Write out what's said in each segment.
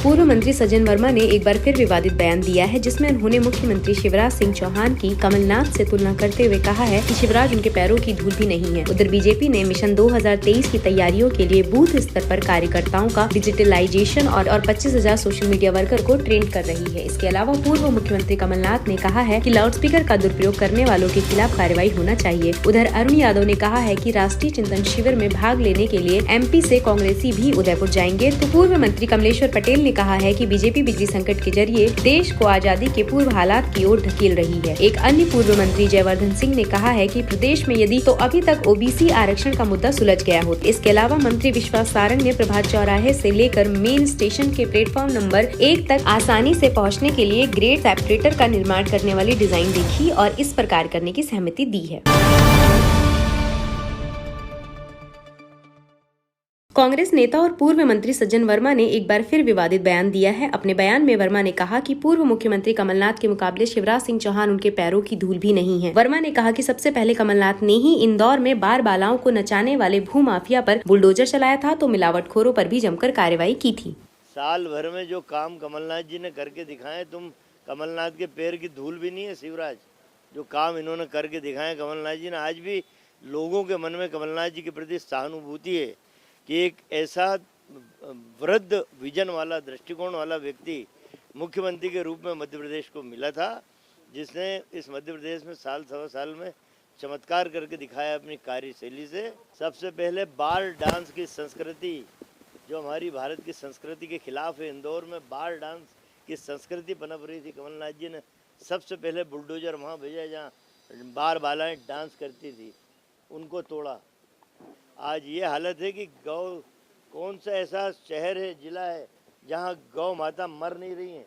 पूर्व मंत्री सज्जन वर्मा ने एक बार फिर विवादित बयान दिया है, जिसमें उन्होंने मुख्यमंत्री शिवराज सिंह चौहान की कमलनाथ से तुलना करते हुए कहा है कि शिवराज उनके पैरों की धूल भी नहीं है। उधर बीजेपी ने मिशन 2023 की तैयारियों के लिए बूथ स्तर पर कार्यकर्ताओं का डिजिटलाइजेशन और 25,000 सोशल मीडिया वर्कर को ट्रेन कर रही है। इसके अलावा पूर्व मुख्यमंत्री कमलनाथ ने कहा है कि लाउडस्पीकर का दुरुपयोग करने वालों के खिलाफ कार्रवाई होना चाहिए। उधर अरुण यादव ने कहा है कि राष्ट्रीय चिंतन शिविर में भाग लेने के लिए एमपी से कांग्रेसी भी उदयपुर जाएंगे। तो पूर्व मंत्री कमलेश्वर पटेल ने कहा है कि बीजेपी बिजली संकट के जरिए देश को आजादी के पूर्व हालात की ओर ढकेल रही है। एक अन्य पूर्व मंत्री जयवर्धन सिंह ने कहा है कि प्रदेश में यदि तो अभी तक ओबीसी आरक्षण का मुद्दा सुलझ गया हो। इसके अलावा मंत्री विश्वास सारंग ने प्रभात चौराहे से लेकर मेन स्टेशन के प्लेटफॉर्म नंबर 1 तक आसानी से पहुंचने के लिए ग्रेड सेपरेटर का निर्माण करने वाली डिजाइन देखी और इस पर कार्य करने की सहमति दी है। कांग्रेस नेता और पूर्व मंत्री सज्जन वर्मा ने एक बार फिर विवादित बयान दिया है। अपने बयान में वर्मा ने कहा कि पूर्व मुख्यमंत्री कमलनाथ के मुकाबले शिवराज सिंह चौहान उनके पैरों की धूल भी नहीं है। वर्मा ने कहा कि सबसे पहले कमलनाथ ने ही इंदौर में बार बालाओं को नचाने वाले भू माफिया पर बुलडोजर चलाया था, तो मिलावटखोरों पर भी जमकर कार्रवाई की थी। साल भर में जो काम कमलनाथ जी ने करके दिखाए, तुम कमलनाथ के पैर की धूल भी नहीं है शिवराज। जो काम इन्होंने करके दिखाए कमलनाथ जी ने, आज भी लोगों के मन में कमलनाथ जी के प्रति सहानुभूति है कि एक ऐसा वृद्ध विजन वाला, दृष्टिकोण वाला व्यक्ति मुख्यमंत्री के रूप में मध्य प्रदेश को मिला था, जिसने इस मध्य प्रदेश में साल सवा साल में चमत्कार करके दिखाया अपनी कार्यशैली से। सबसे पहले बाल डांस की संस्कृति जो हमारी भारत की संस्कृति के खिलाफ है, इंदौर में बाल डांस की संस्कृति पनप रही थी, कमलनाथ जी ने सबसे पहले बुलडोजर वहाँ भेजा जहाँ बार बालाएँ डांस करती थी, उनको तोड़ा। आज ये हालत है कि गौ, कौन सा ऐसा शहर है, जिला है जहाँ गौ माता मर नहीं रही हैं,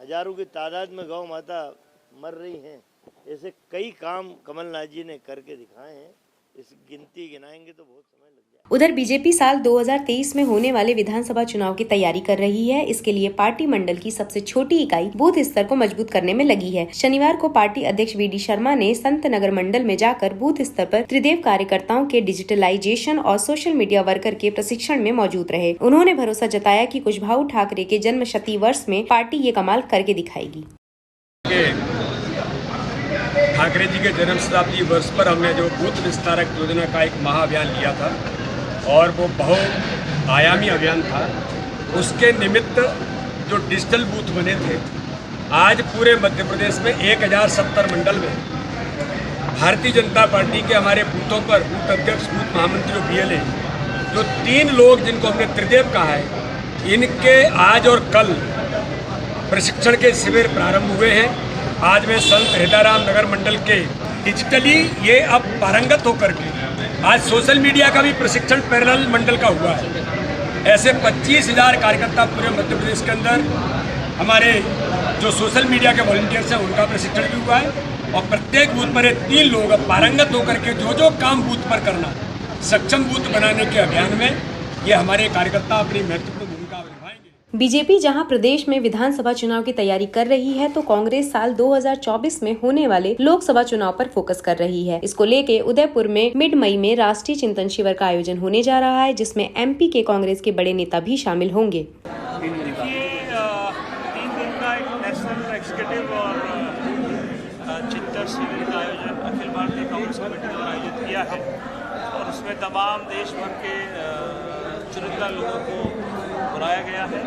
हजारों की तादाद में गौ माता मर रही हैं। ऐसे कई काम कमलनाथ जी ने करके दिखाए हैं, इस गिनती गिनाएंगे तो बहुत समय लग जाएगा। उधर बीजेपी साल 2023 में होने वाले विधानसभा चुनाव की तैयारी कर रही है। इसके लिए पार्टी मंडल की सबसे छोटी इकाई बूथ स्तर को मजबूत करने में लगी है। शनिवार को पार्टी अध्यक्ष वीडी शर्मा ने संत नगर मंडल में जाकर बूथ स्तर पर त्रिदेव कार्यकर्ताओं के डिजिटलाइजेशन और सोशल मीडिया वर्कर के प्रशिक्षण में मौजूद रहे। उन्होंने भरोसा जताया कि कुशभाऊ ठाकरे के जन्म शती वर्ष में पार्टी ये कमाल करके दिखाएगी। ठाकरे जी के जन्म शताब्दी वर्ष पर हमने जो बूथ विस्तारक योजना का एक महाअभियान लिया था और वो बहुत आयामी अभियान था, उसके निमित्त जो डिजिटल बूथ बने थे, आज पूरे मध्य प्रदेश में 1070 मंडल में भारतीय जनता पार्टी के हमारे बूथों पर बूथ अध्यक्ष, बूथ महामंत्री और बीएलए, जो 3 लोग जिनको हमने त्रिदेव कहा है, इनके आज और कल प्रशिक्षण के शिविर प्रारंभ हुए हैं। आज में संत हृदयराम नगर मंडल के डिजिटली ये अब पारंगत होकर के आज सोशल मीडिया का भी प्रशिक्षण पैरेलल मंडल का हुआ है। ऐसे 25,000 कार्यकर्ता पूरे मध्य प्रदेश के अंदर हमारे जो सोशल मीडिया के वॉलंटियर्स हैं उनका प्रशिक्षण भी हुआ है और प्रत्येक बूथ पर 3 लोग अब पारंगत होकर के जो काम बूथ पर करना, सक्षम बूथ बनाने के अभियान में ये हमारे कार्यकर्ता अपनी महत्वपूर्ण भूमिका निभाएंगे। बीजेपी जहां प्रदेश में विधानसभा चुनाव की तैयारी कर रही है, तो कांग्रेस साल 2024 में होने वाले लोकसभा चुनाव पर फोकस कर रही है। इसको लेके उदयपुर में मिड मई में राष्ट्रीय चिंतन शिविर का आयोजन होने जा रहा है, जिसमें एमपी के कांग्रेस के बड़े नेता भी शामिल होंगे। देखिए, 3 दिन का एक नेशनल एग्जीक्यूटिव और चिंतन शिविर का आयोजन अखिल भारतीय कांग्रेस कमेटी द्वारा आयोजित किया है और उसमें तमाम देश भर के चुनिंदा लोगों को बुलाया गया है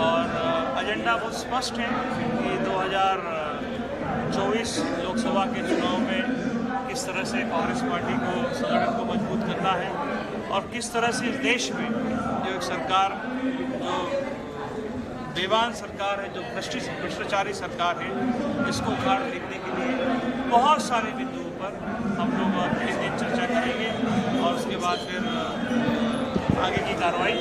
और एजेंडा बहुत स्पष्ट है कि 2024 लोकसभा के चुनाव में किस तरह से कांग्रेस पार्टी को, संगठन को मजबूत करना है और किस तरह से इस देश में जो एक सरकार, जो बेईमान सरकार है, जो भ्रष्टाचारी सरकार है, इसको उखाड़ फेंकने के लिए बहुत सारे बिंदुओं पर हम लोग इस दिन चर्चा करेंगे और उसके बाद फिर आगे की कार्रवाई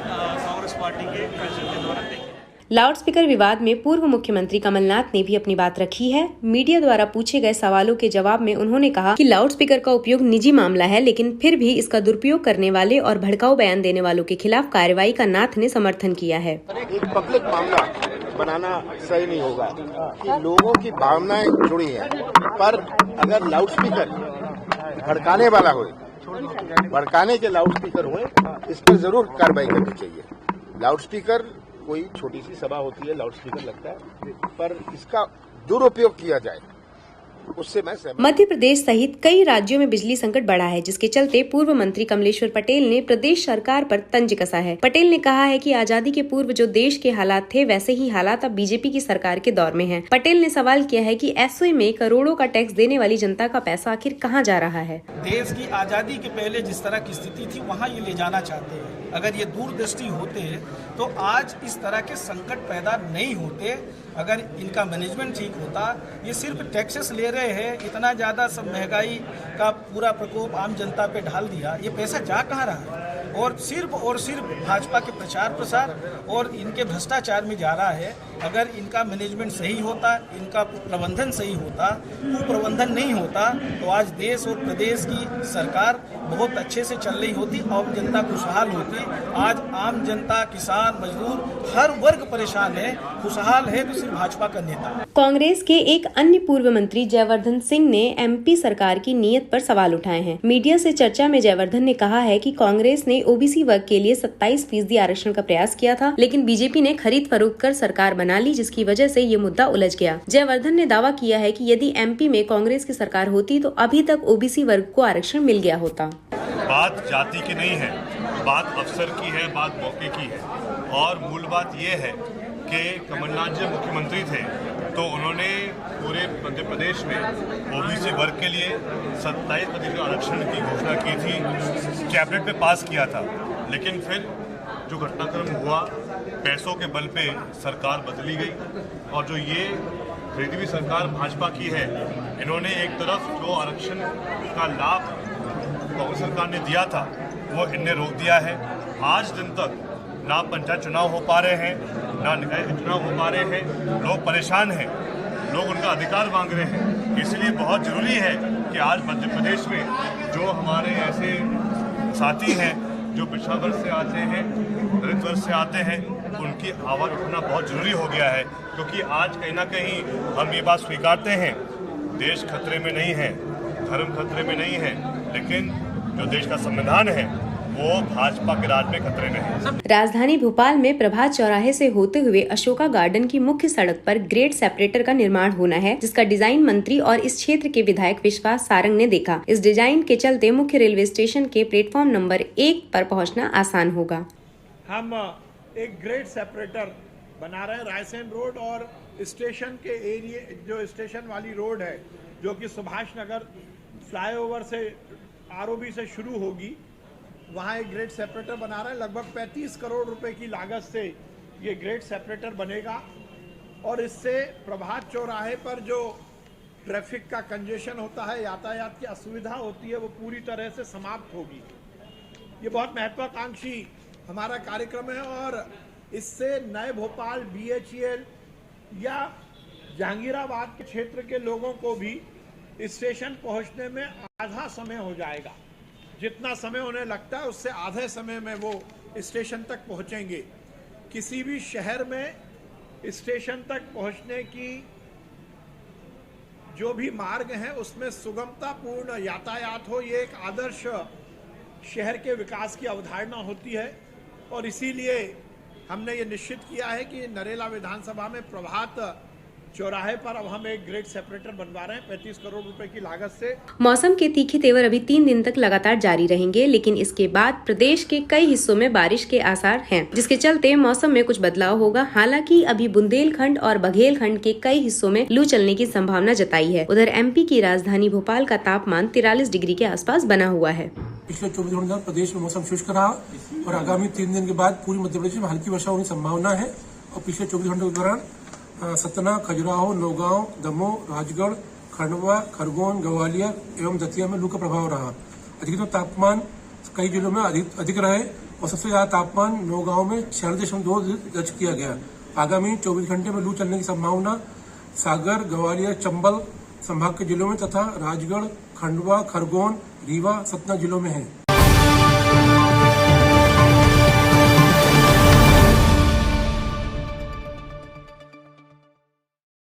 कांग्रेस पार्टी के प्रेसिडेंट के द्वारा देंगे। लाउडस्पीकर विवाद में पूर्व मुख्यमंत्री कमलनाथ ने भी अपनी बात रखी है। मीडिया द्वारा पूछे गए सवालों के जवाब में उन्होंने कहा कि लाउडस्पीकर का उपयोग निजी मामला है, लेकिन फिर भी इसका दुरुपयोग करने वाले और भड़काऊ बयान देने वालों के खिलाफ कार्रवाई का नाथ ने समर्थन किया है। एक पब्लिक मामला बनाना सही नहीं होगा कि लोगों की भावनाएं जुड़ी हैं, पर अगर लाउडस्पीकर भड़काने वाला हो, भड़काने के लाउडस्पीकर हुए, इस पर जरूर कार्रवाई करनी चाहिए। लाउडस्पीकर कोई छोटी सी सभा होती है, लाउड स्पीकर लगता है, पर इसका दुरुपयोग किया जाए उससे मैं सहमत। मध्य प्रदेश सहित कई राज्यों में बिजली संकट बढ़ा है, जिसके चलते पूर्व मंत्री कमलेश्वर पटेल ने प्रदेश सरकार पर तंज कसा है। पटेल ने कहा है कि आजादी के पूर्व जो देश के हालात थे वैसे ही हालात अब बीजेपी की सरकार के दौर में हैं। पटेल ने सवाल किया है कि एसओई में करोड़ों का टैक्स देने वाली जनता का पैसा आखिर कहां जा रहा है। देश की आजादी के पहले जिस तरह की स्थिति थी वहां ये ले जाना चाहते हैं। अगर ये दूरदृष्टि होते तो आज इस तरह के संकट पैदा नहीं होते। अगर इनका मैनेजमेंट ठीक होता, ये सिर्फ टैक्सेस ले रहे हैं, इतना ज़्यादा सब महंगाई का पूरा प्रकोप आम जनता पे ढाल दिया, ये पैसा जा कहाँ रहा है? और सिर्फ भाजपा के प्रचार प्रसार और इनके भ्रष्टाचार में जा रहा है। अगर इनका मैनेजमेंट सही होता, इनका प्रबंधन सही होता, कुप्रबंधन नहीं होता, तो आज देश और प्रदेश की सरकार बहुत अच्छे से चल रही होती, आम जनता खुशहाल होती। आज आम जनता, किसान, मजदूर, हर वर्ग परेशान है, खुशहाल है तो सिर्फ भाजपा का नेता। कांग्रेस के एक अन्य पूर्व मंत्री जयवर्धन सिंह ने एमपी सरकार की नीयत पर सवाल उठाए हैं। मीडिया से चर्चा में जयवर्धन ने कहा है कि कांग्रेस ने ओबीसी वर्ग के लिए 27% आरक्षण का प्रयास किया था, लेकिन बीजेपी ने खरीद फरोख्त कर सरकार बना ली, जिसकी वजह से ये मुद्दा उलझ गया। जयवर्धन ने दावा किया है कि यदि एमपी में कांग्रेस की सरकार होती तो अभी तक ओबीसी वर्ग को आरक्षण मिल गया होता। बात जाति की नहीं है, बात अवसर की है, बात मौके की है। और मूल बात यह है कि कमलनाथ जब मुख्यमंत्री थे तो उन्होंने पूरे मध्य प्रदेश में ओबीसी वर्ग के लिए 27% आरक्षण की घोषणा की थी, कैबिनेट में पास किया था। लेकिन फिर जो घटनाक्रम हुआ, पैसों के बल पे सरकार बदली गई और जो ये खरीदी हुई सरकार भाजपा की है, इन्होंने एक तरफ जो आरक्षण का लाभ कांग्रेस सरकार ने दिया था वो इनने रोक दिया है। आज दिन तक ना पंचायत चुनाव हो पा रहे हैं, ना निकाय के चुनाव हो पा रहे हैं। लोग परेशान हैं, लोग उनका अधिकार मांग रहे हैं। इसलिए बहुत ज़रूरी है कि आज मध्य प्रदेश में जो हमारे ऐसे साथी हैं जो पिछड़ा वर्ग से आते हैं, दलित वर्ग से आते हैं, उनकी आवाज़ उठाना बहुत ज़रूरी हो गया है। क्योंकि आज कहीं ना कहीं हम ये बात स्वीकारते हैं, देश खतरे में नहीं है, धर्म खतरे में नहीं है, लेकिन जो देश का संविधान है वो भाजपा के राज में खतरे में है। राजधानी भोपाल में प्रभात चौराहे से होते हुए अशोका गार्डन की मुख्य सड़क पर ग्रेड सेपरेटर का निर्माण होना है, जिसका डिजाइन मंत्री और इस क्षेत्र के विधायक विश्वास सारंग ने देखा। इस डिजाइन के चलते मुख्य रेलवे स्टेशन के प्लेटफॉर्म नंबर 1 पर पहुंचना आसान होगा। हम एक ग्रेड सेपरेटर बना रहे हैं रायसेन रोड और स्टेशन के एरिया, जो स्टेशन वाली रोड है जो कि सुभाष नगर फ्लाईओवर से आरओबी से शुरू होगी, वहाँ एक ग्रेड सेपरेटर बना रहे हैं। लगभग 35 करोड़ रुपए की लागत से ये ग्रेड सेपरेटर बनेगा और इससे प्रभात चौराहे पर जो ट्रैफिक का कंजेशन होता है, यातायात की असुविधा होती है, वो पूरी तरह से समाप्त होगी। ये बहुत महत्वाकांक्षी हमारा कार्यक्रम है और इससे नए भोपाल, BHEL या जहांगीराबाद के क्षेत्र के लोगों को भी स्टेशन पहुंचने में आधा समय हो जाएगा। जितना समय उन्हें लगता है उससे आधे समय में वो स्टेशन तक पहुंचेंगे। किसी भी शहर में स्टेशन तक पहुंचने की जो भी मार्ग हैं उसमें सुगमतापूर्ण यातायात हो, ये एक आदर्श शहर के विकास की अवधारणा होती है। और इसीलिए हमने ये निश्चित किया है कि नरेला विधानसभा में प्रभात चौराहे पर अब हम एक ग्रेड सेपरेटर बनवा रहे हैं 35 करोड़ रुपए की लागत से। मौसम के तीखे तेवर अभी 3 दिन तक लगातार जारी रहेंगे, लेकिन इसके बाद प्रदेश के कई हिस्सों में बारिश के आसार हैं, जिसके चलते मौसम में कुछ बदलाव होगा। हालांकि अभी बुंदेलखंड और बघेलखंड के कई हिस्सों में लू चलने की संभावना जताई है। उधर एमपी की राजधानी भोपाल का तापमान 43 डिग्री के आसपास बना हुआ है। पिछले 24 घंटों में प्रदेश में मौसम शुष्क रहा और आगामी 3 दिन के बाद पूरी मध्य प्रदेश में हल्की वर्षा होने की संभावना है। और पिछले 24 घंटों के दौरान सतना, खजुराहो, नौगांव, दमोह, राजगढ़, खंडवा, खरगोन, ग्वालियर एवं दतिया में लू का प्रभाव रहा। अधिकतम तापमान कई जिलों में अधिक रहे और सबसे ज्यादा तापमान नौगांव में 46.2 दर्ज किया गया। आगामी 24 घंटे में लू चलने की संभावना सागर, ग्वालियर, चंबल संभाग के जिलों में तथा राजगढ़, खंडवा, खरगोन, रीवा, सतना जिलों में है।